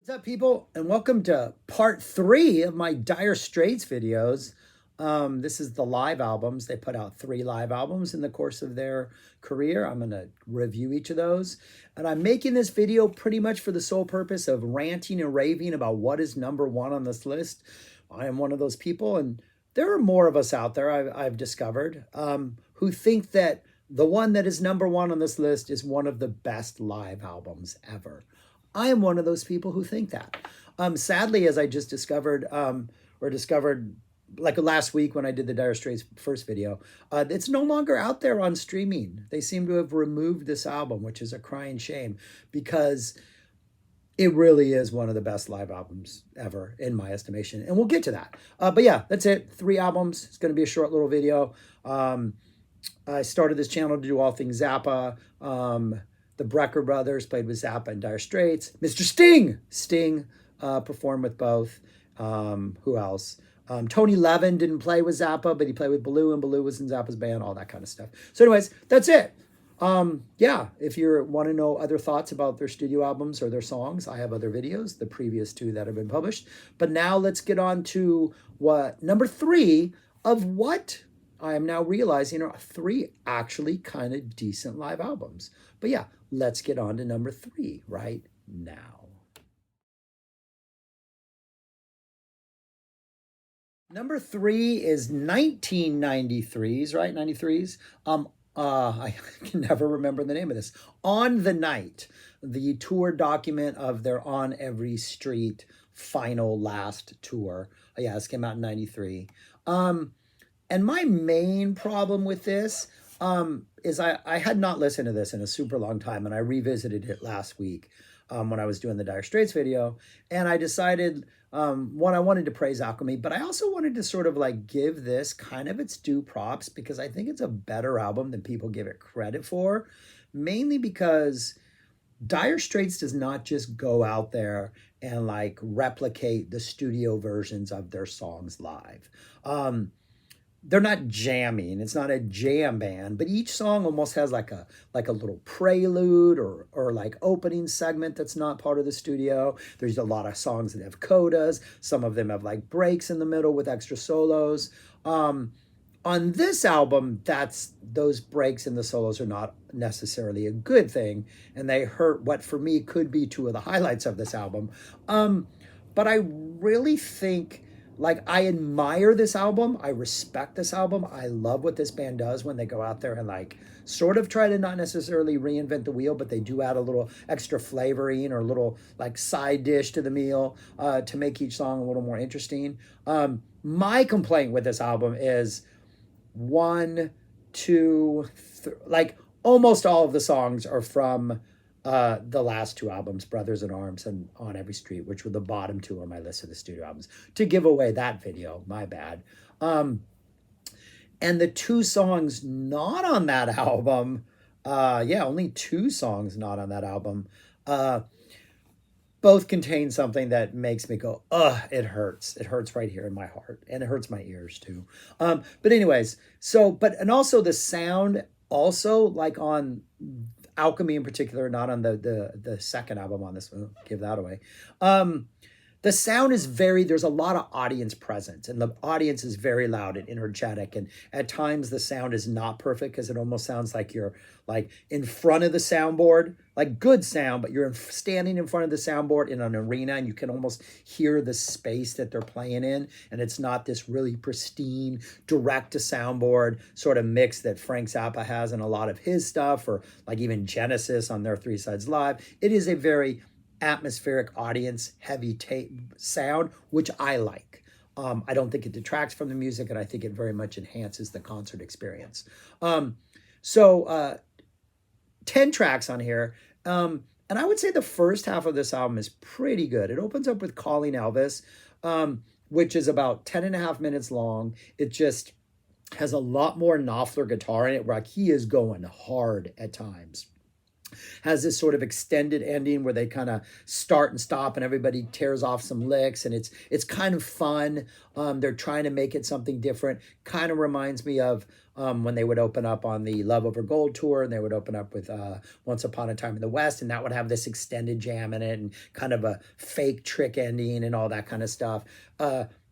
What's up, people, and welcome to part 3 of my Dire Straits videos. This is the live albums. They put out 3 live albums in the course of their career. I'm going to review each of those. And I'm making this video pretty much for the sole purpose of ranting and raving about what is number 1 on this list. I am one of those people, and there are more of us out there, I've discovered, who think that the one that is number 1 on this list is one of the best live albums ever. I am one of those people who think that. Sadly, as I just discovered, like last week when I did the Dire Straits first video, it's no longer out there on streaming. They seem to have removed this album, which is a crying shame because it really is one of the best live albums ever, in my estimation. And we'll get to that. But yeah, that's it. 3 albums. It's going to be a short little video. I started this channel to do all things Zappa. The Brecker brothers played with Zappa and Dire Straits. Mr. Sting performed with both. Who else? Tony Levin didn't play with Zappa, but he played with Baloo, and Baloo was in Zappa's band, all that kind of stuff. So anyways, that's it. Yeah, if you want to know other thoughts about their studio albums or their songs, I have other videos, the previous 2 that have been published. But now let's get on to number 3 of what I am now realizing are 3 actually kind of decent live albums. But yeah, let's get on to number 3 right now. Number 3 is 1993's, right? 93's. I can never remember the name of this. On the Night, the tour document of their On Every Street final last tour. Yeah, this came out in 93. And my main problem with this is I had not listened to this in a super long time, and I revisited it last week when I was doing the Dire Straits video, and I decided, one, I wanted to praise Alchemy, but I also wanted to sort of like give this kind of its due props because I think it's a better album than people give it credit for, mainly because Dire Straits does not just go out there and like replicate the studio versions of their songs live. They're not jamming. It's not a jam band, but each song almost has like a little prelude or like opening segment that's not part of the studio. There's a lot of songs that have codas. Some of them have like breaks in the middle with extra solos. On this album, those breaks in the solos are not necessarily a good thing, and they hurt what for me could be 2 of the highlights of this album. But I really think, like, I admire this album. I respect this album. I love what this band does when they go out there and like sort of try to not necessarily reinvent the wheel, but they do add a little extra flavoring or a little like side dish to the meal to make each song a little more interesting. My complaint with this album is 1, 2, like almost all of the songs are from the last 2 albums, Brothers in Arms and On Every Street, which were the bottom 2 on my list of the studio albums. To give away that video, my bad. And the 2 songs not on that album, only 2 songs not on that album, both contain something that makes me go, ugh, it hurts. It hurts right here in my heart, and it hurts my ears too. But anyways, and also the sound, also like on Alchemy in particular, not on the second album on this one, give that away. The sound is there's a lot of audience presence, and the audience is very loud and energetic, and at times the sound is not perfect because it almost sounds like you're like in front of the soundboard, like good sound, but you're standing in front of the soundboard in an arena, and you can almost hear the space that they're playing in, and it's not this really pristine direct to soundboard sort of mix that Frank Zappa has in a lot of his stuff, or like even Genesis on their 3 Sides Live. It is a very atmospheric, audience heavy sound, which I like. I don't think it detracts from the music, and I think it very much enhances the concert experience. 10 tracks on here. And I would say the first half of this album is pretty good. It opens up with Calling Elvis, which is about 10.5 minutes long. It just has a lot more Knopfler guitar in it, where like he is going hard at times. has this sort of extended ending where they kind of start and stop and everybody tears off some licks, and it's kind of fun. They're trying to make it something different. Kind of reminds me of when they would open up on the Love Over Gold tour, and they would open up with Once Upon a Time in the West, and that would have this extended jam in it and kind of a fake trick ending and all that kind of stuff.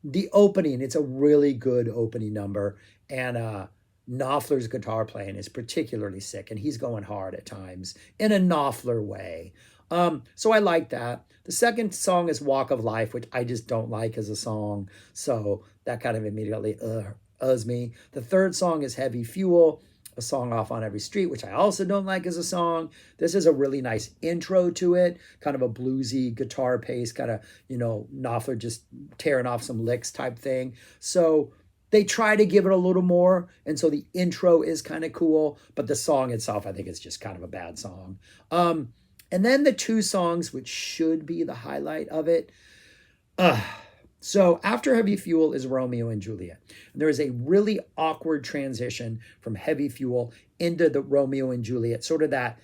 The opening, it's a really good opening number, and Knopfler's guitar playing is particularly sick, and he's going hard at times in a Knopfler way. So I like that. The second song is Walk of Life, which I just don't like as a song. So that kind of immediately uhs me. The third song is Heavy Fuel, a song off On Every Street, which I also don't like as a song. This is a really nice intro to it, kind of a bluesy guitar pace, kind of, Knopfler just tearing off some licks type thing. So they try to give it a little more, and so the intro is kind of cool, but the song itself, I think, is just kind of a bad song. And then the two songs, which should be the highlight of it. So after Heavy Fuel is Romeo and Juliet. And there is a really awkward transition from Heavy Fuel into the Romeo and Juliet, sort of that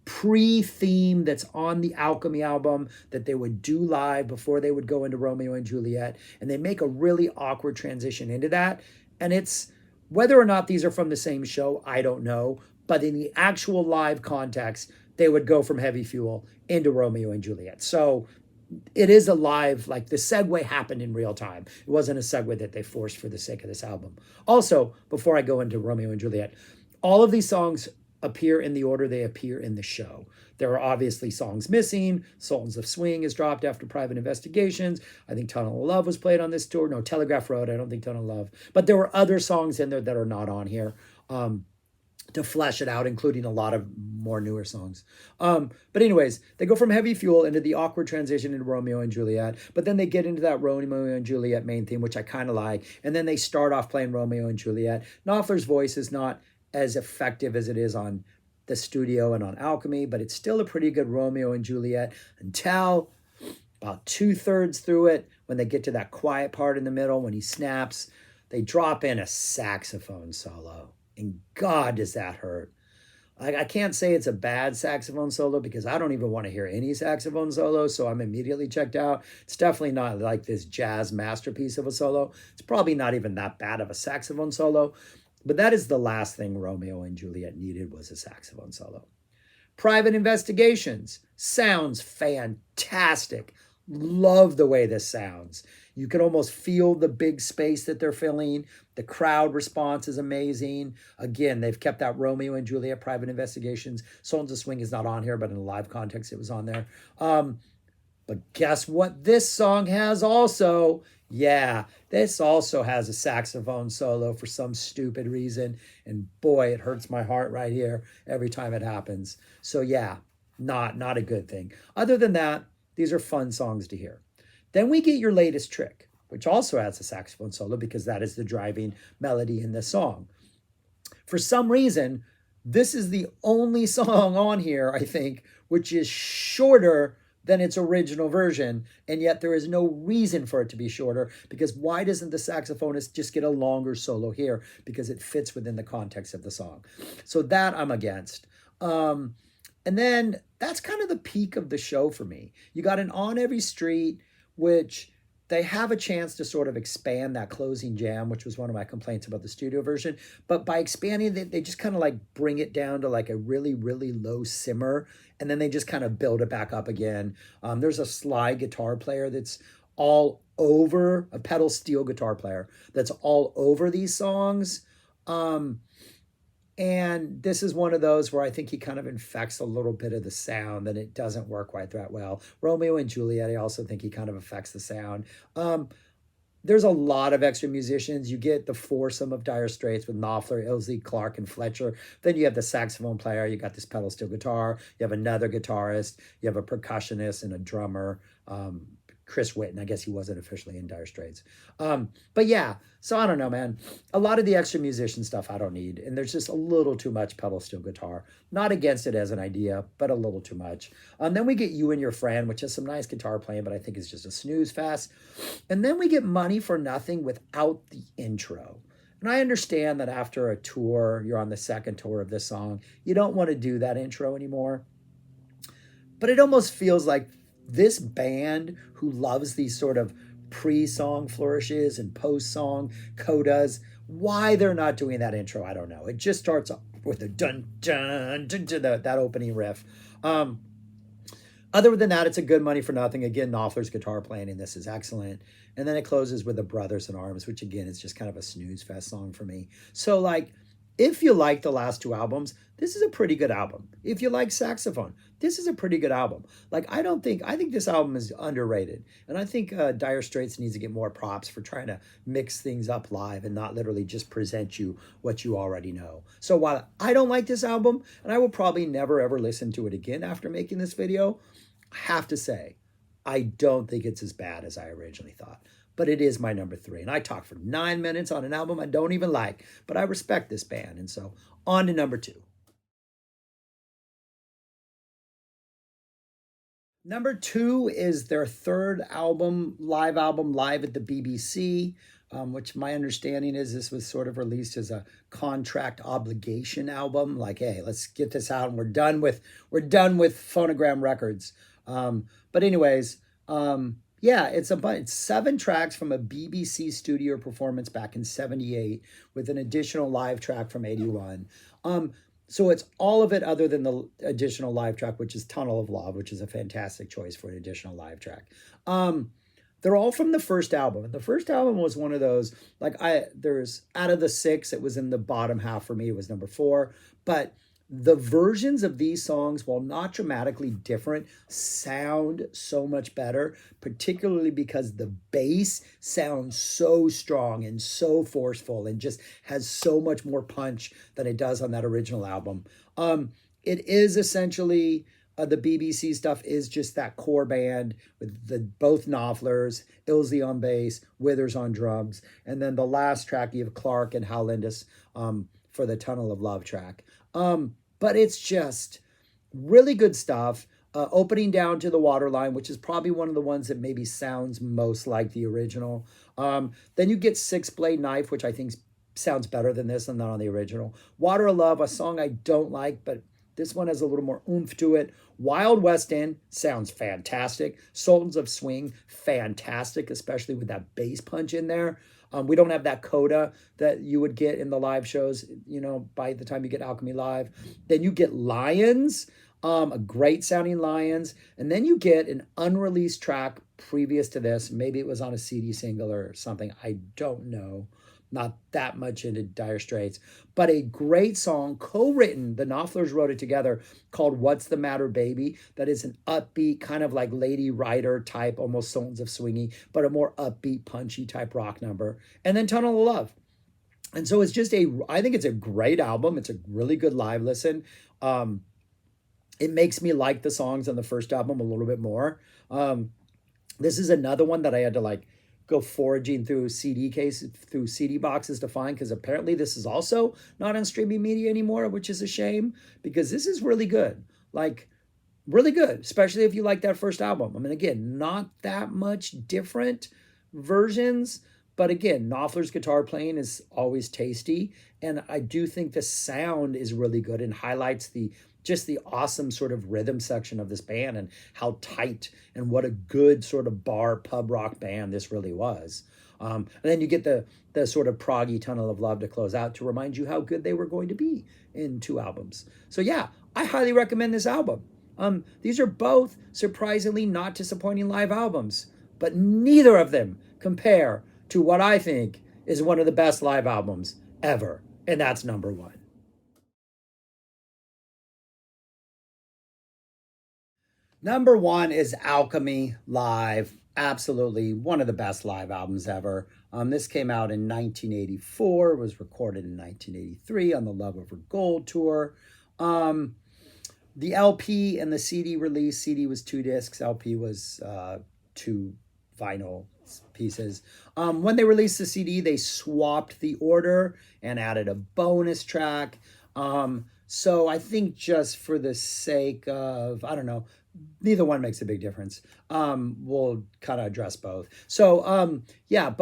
pre-theme that's on the Alchemy album that they would do live before they would go into Romeo and Juliet. And they make a really awkward transition into that. And it's, whether or not these are from the same show, I don't know. But in the actual live context, they would go from Heavy Fuel into Romeo and Juliet. So it is a live, like the segue happened in real time. It wasn't a segue that they forced for the sake of this album. Also, before I go into Romeo and Juliet, all of these songs appear in the order they appear in the show. There are obviously songs missing. Sultans of Swing is dropped after Private Investigations. I think Tunnel of Love was played on this tour. No, Telegraph Road, I don't think Tunnel of Love. But there were other songs in there that are not on here to flesh it out, including a lot of more newer songs. But anyways, they go from Heavy Fuel into the awkward transition into Romeo and Juliet, but then they get into that Romeo and Juliet main theme, which I kind of like, and then they start off playing Romeo and Juliet. Knopfler's voice is not as effective as it is on the studio and on Alchemy, but it's still a pretty good Romeo and Juliet until about 2/3 through it, when they get to that quiet part in the middle, when he snaps, they drop in a saxophone solo. And God, does that hurt. I can't say it's a bad saxophone solo because I don't even want to hear any saxophone solos, so I'm immediately checked out. It's definitely not like this jazz masterpiece of a solo. It's probably not even that bad of a saxophone solo. But that is the last thing Romeo and Juliet needed, was a saxophone solo. Private Investigations sounds fantastic. Love the way this sounds. You can almost feel the big space that they're filling. The crowd response is amazing. Again, they've kept that Romeo and Juliet Private Investigations. Sultans of Swing is not on here, but in a live context, it was on there. But guess what this song has also? Yeah, this also has a saxophone solo for some stupid reason. And boy, it hurts my heart right here every time it happens. So yeah, not a good thing. Other than that, these are fun songs to hear. Then we get Your Latest Trick, which also has a saxophone solo because that is the driving melody in this song. For some reason, this is the only song on here, I think, which is shorter than its original version, and yet there is no reason for it to be shorter, because why doesn't the saxophonist just get a longer solo here? Because it fits within the context of the song. So that I'm against. And then that's kind of the peak of the show for me. You got an On Every Street, which they have a chance to sort of expand that closing jam, which was one of my complaints about the studio version. But by expanding it, they just kind of like bring it down to like a really, really low simmer. And then they just kind of build it back up again. There's a slide guitar player that's all over, a pedal steel guitar player that's all over these songs. And this is one of those where I think he kind of infects a little bit of the sound, and it doesn't work quite that well. Romeo and Juliet, I also think he kind of affects the sound. There's a lot of extra musicians. You get the foursome of Dire Straits with Knopfler, Ilsley, Clark, and Fletcher. Then you have the saxophone player. You got this pedal steel guitar. You have another guitarist. You have a percussionist and a drummer. Chris Whitten. I guess he wasn't officially in Dire Straits. But yeah, so I don't know, man. A lot of the extra musician stuff I don't need. And there's just a little too much pedal steel guitar. Not against it as an idea, but a little too much. Then we get You and Your Friend, which has some nice guitar playing, but I think it's just a snooze fest. And then we get Money for Nothing without the intro. And And I understand that after a tour, you're on the second tour of this song, you don't want to do that intro anymore. But it almost feels like this band who loves these sort of pre-song flourishes and post-song codas, why they're not doing that intro, I don't know. It just starts with a dun dun dun, dun, that opening riff. Um, Other than that, it's a good money for nothing. Again, Knopfler's guitar playing in this is excellent. And then it closes with the Brothers in Arms, which again is just kind of a snooze fest song for me. So like, if you like the last two albums, this is a pretty good album. If you like saxophone, this is a pretty good album. Like, I think this album is underrated. And I think Dire Straits needs to get more props for trying to mix things up live and not literally just present you what you already know. So while I don't like this album, and I will probably never ever listen to it again after making this video, I have to say, I don't think it's as bad as I originally thought. But it is my number 3. And I talked for 9 minutes on an album I don't even like, but I respect this band. And so on to number 2. Number 2 is their third album, live at the BBC, which my understanding is this was sort of released as a contract obligation album. Like, hey, let's get this out and we're done with Phonogram Records. But anyways, yeah, it's 7 tracks from a BBC studio performance back in '78 with an additional live track from '81. So it's all of it other than the additional live track, which is Tunnel of Love, which is a fantastic choice for an additional live track. They're all from the first album. And the first album was one of those, like there's out of the 6, it was in the bottom half for me. It was number 4. But the versions of these songs, while not dramatically different, sound so much better, particularly because the bass sounds so strong and so forceful and just has so much more punch than it does on that original album. It is essentially the BBC stuff is just that core band with both Knopflers, Ilse on bass, Withers on drums, and then the last track you have Clark and Hal Lindis for the Tunnel of Love track. But it's just really good stuff. Opening down to the Waterline, which is probably one of the ones that maybe sounds most like the original. Then you get Six Blade Knife, which I think sounds better than this and not on the original. Water of Love, a song I don't like, but this one has a little more oomph to it. Wild West End sounds fantastic. Sultans of Swing, fantastic, especially with that bass punch in there. We don't have that coda that you would get in the live shows, by the time you get Alchemy Live. Then you get Lions, a great sounding Lions. And then you get an unreleased track previous to this. Maybe it was on a CD single or something. I don't know. Not that much into Dire Straits, but a great song co-written. The Knopflers wrote it together, called What's the Matter Baby? That is an upbeat kind of like Lady Writer type, almost Sultans of Swingy, but a more upbeat, punchy type rock number. And then Tunnel of Love. And so it's I think it's a great album. It's a really good live listen. It makes me like the songs on the first album a little bit more. This is another one that I had to go foraging through through CD boxes to find, because apparently this is also not on streaming media anymore, which is a shame, because this is really good. Really good, especially if you like that first album. I mean, again, not that much different versions, but again, Knopfler's guitar playing is always tasty, and I do think the sound is really good and highlights the awesome sort of rhythm section of this band and how tight and what a good sort of bar pub rock band this really was. And then you get the sort of proggy Tunnel of Love to close out to remind you how good they were going to be in 2 albums. So yeah, I highly recommend this album. These are both surprisingly not disappointing live albums, but neither of them compare to what I think is one of the best live albums ever, and that's number 1. Number 1 is Alchemy Live. Absolutely one of the best live albums ever. This came out in 1984, was recorded in 1983 on the Love Over Gold tour. The LP and the CD release, CD was 2 discs, LP was 2 vinyl pieces. When they released the CD, they swapped the order and added a bonus track. So I think just for the sake of, I don't know, neither one makes a big difference. We'll kind of address both. So, yeah,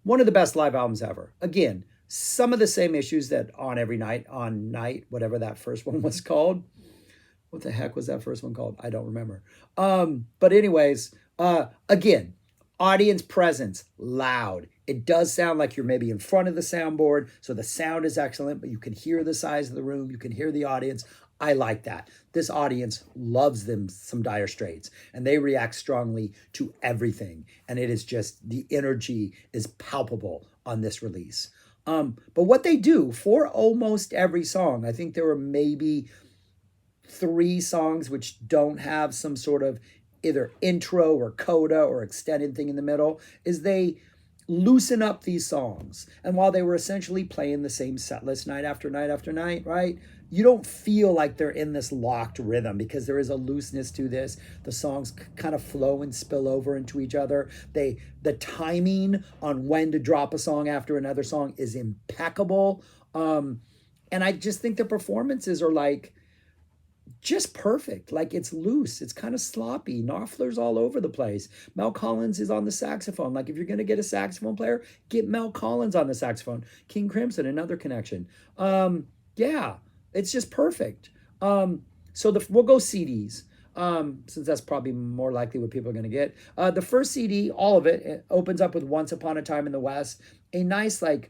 one of the best live albums ever. Again, some of the same issues that On Every Night, On Night, whatever that first one was called. What the heck was that first one called? I don't remember. But anyways, again, audience presence, loud. It does sound like you're maybe in front of the soundboard, so the sound is excellent, but you can hear the size of the room, you can hear the audience. I like that. This audience loves them some Dire Straits, and they react strongly to everything. And it is just, the energy is palpable on this release. But what they do for almost every song, I think there were maybe 3 songs which don't have some sort of either intro or coda or extended thing in the middle, is they loosen up these songs. And while they were essentially playing the same set list night after night after night, right? You don't feel like they're in this locked rhythm because there is a looseness to this. The songs kind of flow and spill over into each other. The timing on when to drop a song after another song is impeccable. And I just think the performances are like, just perfect. Like, it's loose. It's kind of sloppy. Knopfler's all over the place. Mel Collins is on the saxophone. Like, if you're going to get a saxophone player, get Mel Collins on the saxophone. King Crimson, another connection. Yeah, it's just perfect. So we'll go CDs. Since that's probably more likely what people are going to get. The first CD, all of it opens up with Once Upon a Time in the West. A nice, like,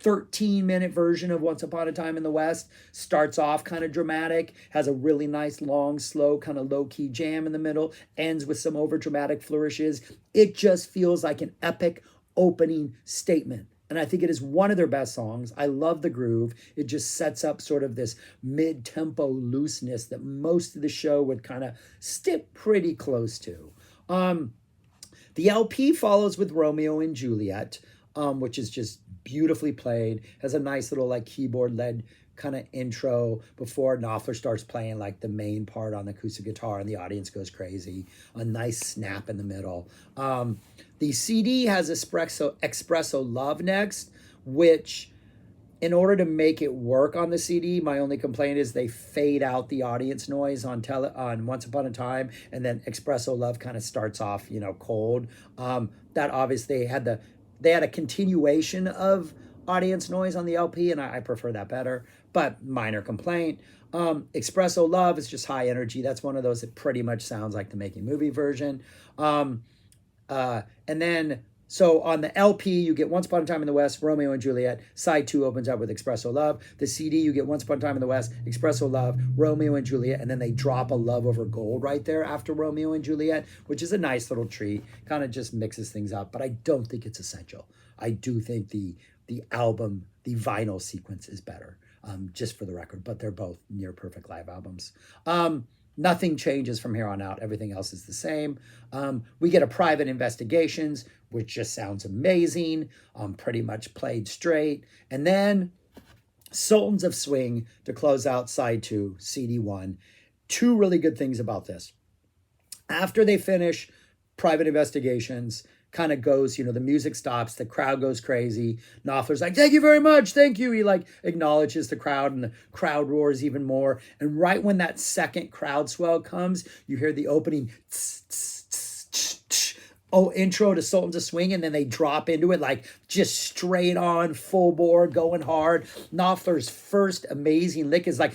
13-minute version of Once Upon a Time in the West. Starts off kind of dramatic, has a really nice, long, slow, kind of low-key jam in the middle, ends with some over-dramatic flourishes. It just feels like an epic opening statement. And I think it is one of their best songs. I love the groove. It just sets up sort of this mid-tempo looseness that most of the show would kind of stick pretty close to. The LP follows with Romeo and Juliet, which is just beautifully played, has a nice little like keyboard-led kind of intro before Knopfler starts playing like the main part on the acoustic guitar and the audience goes crazy. A nice snap in the middle. The CD has Espresso Love next, which in order to make it work on the CD, my only complaint is they fade out the audience noise on Once Upon a Time, and then Espresso Love kind of starts off, cold. That obviously they had a continuation of audience noise on the LP, and I prefer that better, but minor complaint. Espresso Love is just high energy. That's one of those that pretty much sounds like the Making Movie version. And then, so on the LP, you get Once Upon a Time in the West, Romeo and Juliet. Side 2 opens up with Espresso Love. The CD, you get Once Upon a Time in the West, Espresso Love, Romeo and Juliet, and then they drop a Love Over Gold right there after Romeo and Juliet, which is a nice little treat. Kind of just mixes things up, but I don't think it's essential. I do think the album, the vinyl sequence is better, just for the record, but they're both near perfect live albums. Nothing changes from here on out. Everything else is the same. We get a Private Investigations, which just sounds amazing, pretty much played straight. And then Sultans of Swing to close out side 2, CD 1. 2 really good things about this. After they finish Private Investigations, kind of goes, the music stops, the crowd goes crazy. Knopfler's like, thank you very much, thank you. He like acknowledges the crowd and the crowd roars even more. And right when that second crowd swell comes, you hear the opening intro to Sultans of Swing, and then they drop into it like just straight on, full bore, going hard. Knopfler's first amazing lick is like,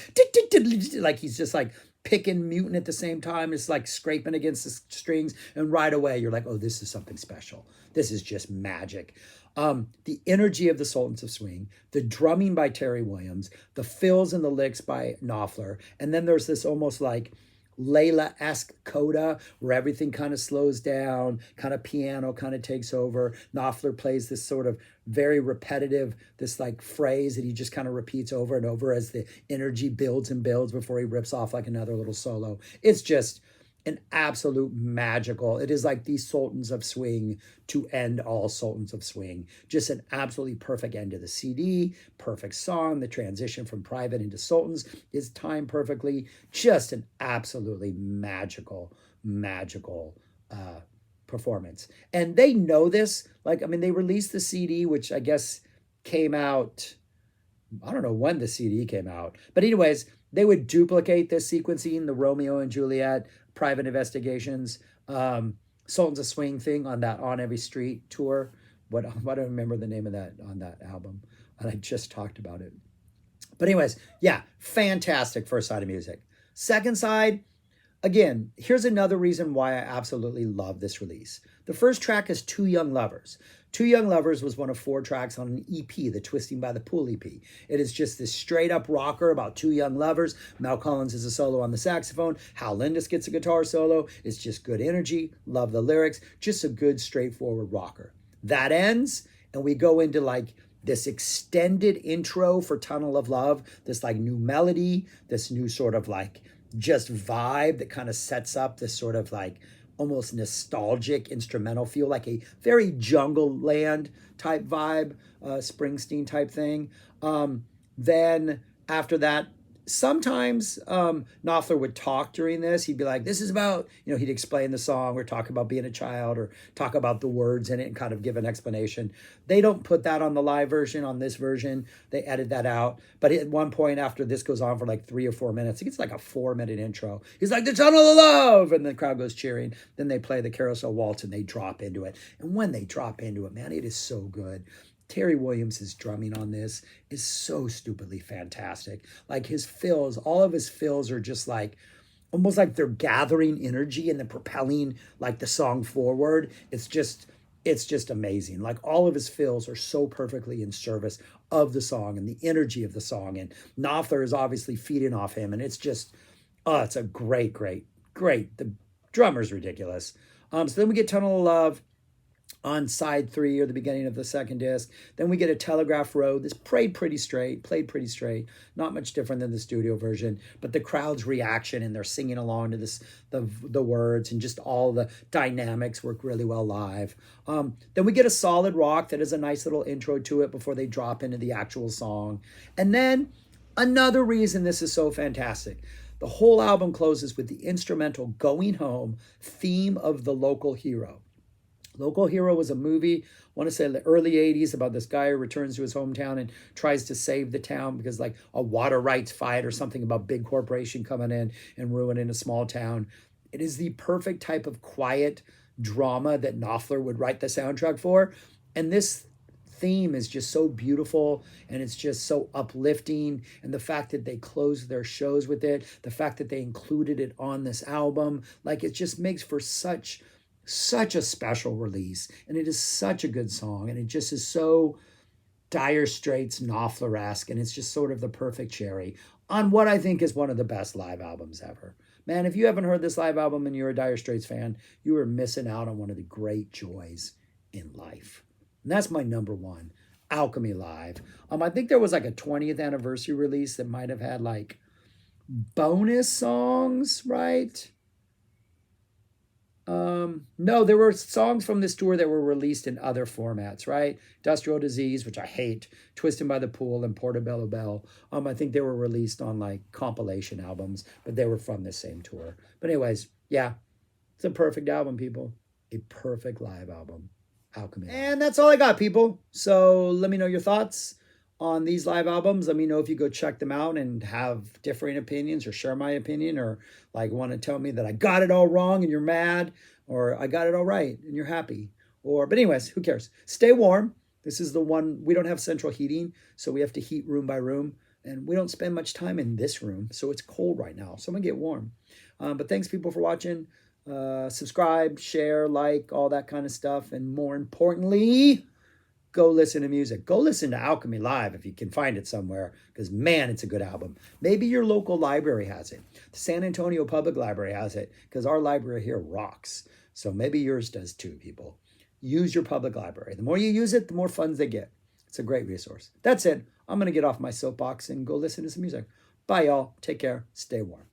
like he's just like picking mutant at the same time. It's like scraping against the strings, and right away you're like, oh, this is something special. This is just magic. The energy of the Sultans of Swing, the drumming by Terry Williams, the fills and the licks by Knopfler, and then there's this almost like Layla-esque coda where everything kind of slows down, kind of piano kind of takes over. Knopfler plays this sort of very repetitive, this like phrase that he just kind of repeats over and over as the energy builds and builds before he rips off like another little solo. It's just an absolute magical. It is like the Sultans of Swing to end all Sultans of Swing. Just an absolutely perfect end to the CD, perfect song. The transition from Private into Sultans is timed perfectly. Just an absolutely magical performance. And they know this. Like, I mean, they released the CD, which I guess came out, I don't know when the CD came out. But anyways, they would duplicate this sequencing, the Romeo and Juliet, Private Investigations, Sultans of Swing thing on that On Every Street tour. What do I remember the name of that on that album? And I just talked about it. But anyways, yeah, fantastic first side of music. Second side, again, here's another reason why I absolutely love this release. The first track is Two Young Lovers. Two Young Lovers was one of 4 tracks on an EP, the Twisting by the Pool EP. It is just this straight up rocker about 2 young lovers. Mel Collins is a solo on the saxophone. Hal Lindis gets a guitar solo. It's just good energy. Love the lyrics. Just a good, straightforward rocker. That ends, and we go into like this extended intro for Tunnel of Love, this like new melody, this new sort of like just vibe that kind of sets up this sort of like almost nostalgic instrumental feel, like a very Jungle Land type vibe, Springsteen type thing. Then after that, sometimes Knopfler would talk during this. He'd be like, this is about, he'd explain the song or talk about being a child or talk about the words in it and kind of give an explanation. They don't put that on the live version. On this version, they edit that out. But at one point after this goes on for like 3 or 4 minutes, it gets like a 4-minute intro. He's like, the Tunnel of Love! And the crowd goes cheering. Then they play the Carousel Waltz and they drop into it. And when they drop into it, man, it is so good. Terry Williams' drumming on this is so stupidly fantastic. Like his fills, all of his fills are just like, almost like they're gathering energy and then propelling like the song forward. It's just amazing. Like all of his fills are so perfectly in service of the song and the energy of the song. And Knopfler is obviously feeding off him. And it's just, it's a great. The drummer's ridiculous. So then we get Tunnel of Love on side 3 or the beginning of the second disc. Then we get a Telegraph Road. This played pretty straight, not much different than the studio version, but the crowd's reaction and they're singing along to this, the words and just all the dynamics work really well live. Then we get a solid rock that is a nice little intro to it before they drop into the actual song. And then another reason this is so fantastic, the whole album closes with the instrumental Going Home theme of The Local Hero. Local Hero was a movie, I want to say in the early 80s, about this guy who returns to his hometown and tries to save the town because like a water rights fight or something about big corporation coming in and ruining a small town. It is the perfect type of quiet drama that Knopfler would write the soundtrack for. And this theme is just so beautiful and it's just so uplifting. And the fact that they closed their shows with it, the fact that they included it on this album, like it just makes for such a special release, and it is such a good song, and it just is so Dire Straits Knopfler-esque, and it's just sort of the perfect cherry on what I think is one of the best live albums ever. Man, if you haven't heard this live album and you're a Dire Straits fan, you are missing out on one of the great joys in life. And that's my number 1, Alchemy Live. I think there was like a 20th anniversary release that might have had like bonus songs, right? No, there were songs from this tour that were released in other formats, right? Industrial Disease, which I hate, Twisted by the Pool, and Portobello Bell. I think they were released on like compilation albums, but they were from the same tour. But anyways, yeah, it's a perfect album, people. A perfect live album, Alchemy. And that's all I got, people. So let me know your thoughts on these live albums. Let me know if you go check them out and have differing opinions or share my opinion or like want to tell me that I got it all wrong and you're mad or I got it all right and you're happy. But anyways, who cares? Stay warm. This is the one, we don't have central heating, so we have to heat room by room and we don't spend much time in this room. So it's cold right now. So I'm gonna get warm. But thanks people for watching. Subscribe, share, like, all that kind of stuff. And more importantly, go listen to music. Go listen to Alchemy Live if you can find it somewhere, because man, it's a good album. Maybe your local library has it. The San Antonio Public Library has it, because our library here rocks. So maybe yours does too, people. Use your public library. The more you use it, the more funds they get. It's a great resource. That's it. I'm going to get off my soapbox and go listen to some music. Bye, y'all. Take care. Stay warm.